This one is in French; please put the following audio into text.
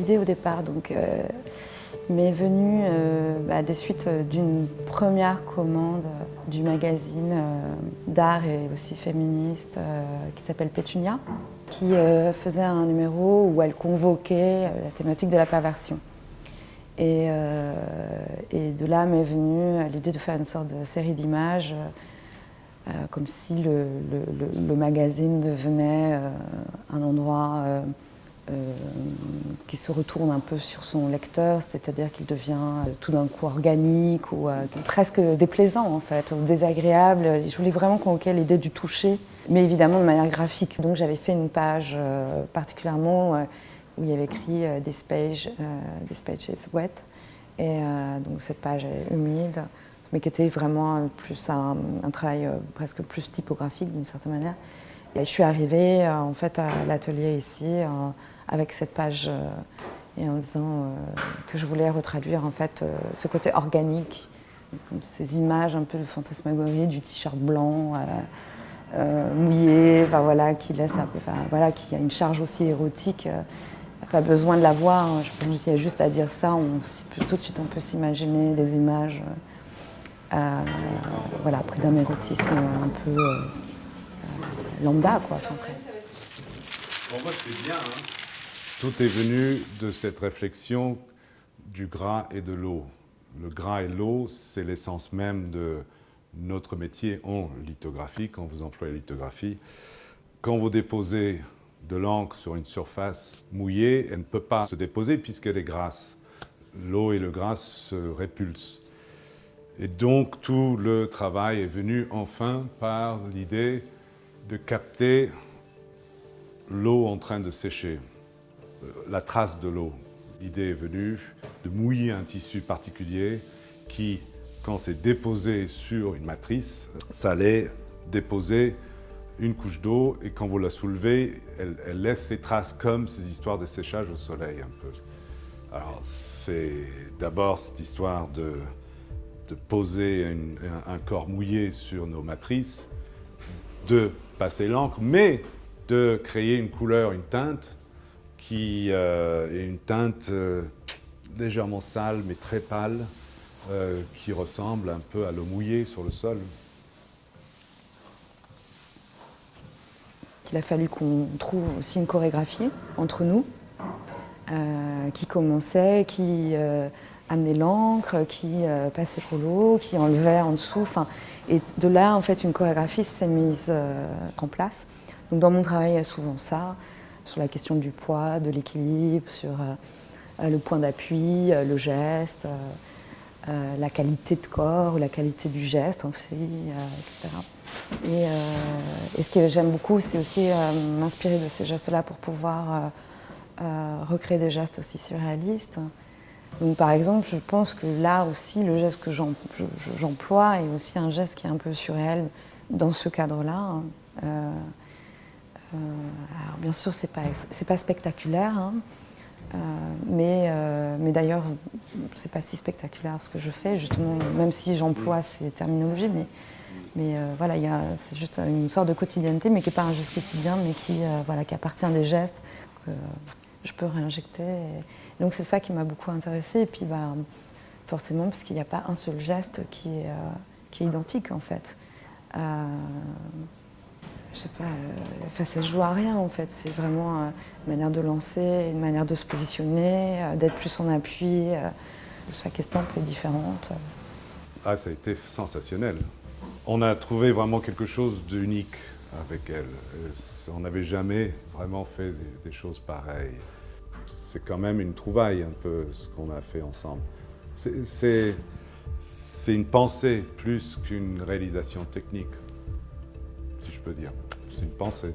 l'idée au départ. Donc, m'est venue des suites d'une première commande du magazine d'art et aussi féministe qui s'appelle Pétunia, qui faisait un numéro où elle convoquait la thématique de la perversion. Et de là m'est venue l'idée de faire une sorte de série d'images, comme si le magazine devenait un endroit qui se retourne un peu sur son lecteur, c'est-à-dire qu'il devient tout d'un coup organique ou presque déplaisant en fait, ou désagréable. Je voulais vraiment convoquer l'idée du toucher, mais évidemment de manière graphique. Donc j'avais fait une page particulièrement où il y avait écrit des pages wet, et donc cette page est humide, mais qui était vraiment plus un travail presque plus typographique d'une certaine manière. Et je suis arrivée en fait à l'atelier ici avec cette page et en disant que je voulais retraduire en fait ce côté organique, comme ces images un peu de fantasmagorie du t-shirt blanc mouillé, enfin, voilà, qui laisse un peu, enfin, voilà, qui a une charge aussi érotique. Pas besoin de la voir, hein. Je pense qu'il y a juste à dire ça, tout de suite on peut s'imaginer des images voilà, pris d'un érotisme un peu lambda, quoi. Enfin, Pour moi, c'est bien. Hein. Tout est venu de cette réflexion du gras et de l'eau. Le gras et l'eau, c'est l'essence même de notre métier en lithographie, quand vous employez la lithographie. Quand vous déposez de l'encre sur une surface mouillée, elle ne peut pas se déposer puisqu'elle est grasse. L'eau et le gras se répulsent. Et donc, tout le travail est venu enfin par l'idée de capter l'eau en train de sécher, la trace de l'eau. L'idée est venue de mouiller un tissu particulier qui, quand c'est déposé sur une matrice, ça allait déposer une couche d'eau et quand vous la soulevez, elle laisse ses traces comme ces histoires de séchage au soleil un peu. Alors c'est d'abord cette histoire de poser un corps mouillé sur nos matrices, de passer l'encre, mais de créer une couleur, une teinte qui est une teinte légèrement sale mais très pâle, qui ressemble un peu à l'eau mouillée sur le sol. Il a fallu qu'on trouve aussi une chorégraphie entre nous, qui commençait, qui amenait l'encre, qui passait pour l'eau, qui enlevait en dessous. Et de là, en fait, une chorégraphie s'est mise en place. Donc, dans mon travail, il y a souvent ça, sur la question du poids, de l'équilibre, sur le point d'appui, le geste, la qualité de corps, la qualité du geste aussi, etc. Et ce que j'aime beaucoup, c'est aussi m'inspirer de ces gestes-là pour pouvoir recréer des gestes aussi surréalistes. Donc, par exemple, je pense que là aussi, le geste que j'emploie est aussi un geste qui est un peu surréel dans ce cadre-là. Alors, bien sûr, c'est pas spectaculaire, hein, mais d'ailleurs, c'est pas si spectaculaire ce que je fais, justement, même si j'emploie ces terminologies, mais voilà, c'est juste une sorte de quotidienneté, mais qui n'est pas un geste quotidien, mais qui appartient à des gestes que je peux réinjecter. Et donc c'est ça qui m'a beaucoup intéressée. Et puis forcément, parce qu'il n'y a pas un seul geste qui est identique, en fait. Je sais pas, ça se joue à rien, en fait. C'est vraiment une manière de lancer, une manière de se positionner, d'être plus en appui. Chaque estampe est différente. Ah, ça a été sensationnel. On a trouvé vraiment quelque chose d'unique avec elle. On n'avait jamais vraiment fait des choses pareilles. C'est quand même une trouvaille un peu ce qu'on a fait ensemble. C'est une pensée plus qu'une réalisation technique, si je peux dire. C'est une pensée.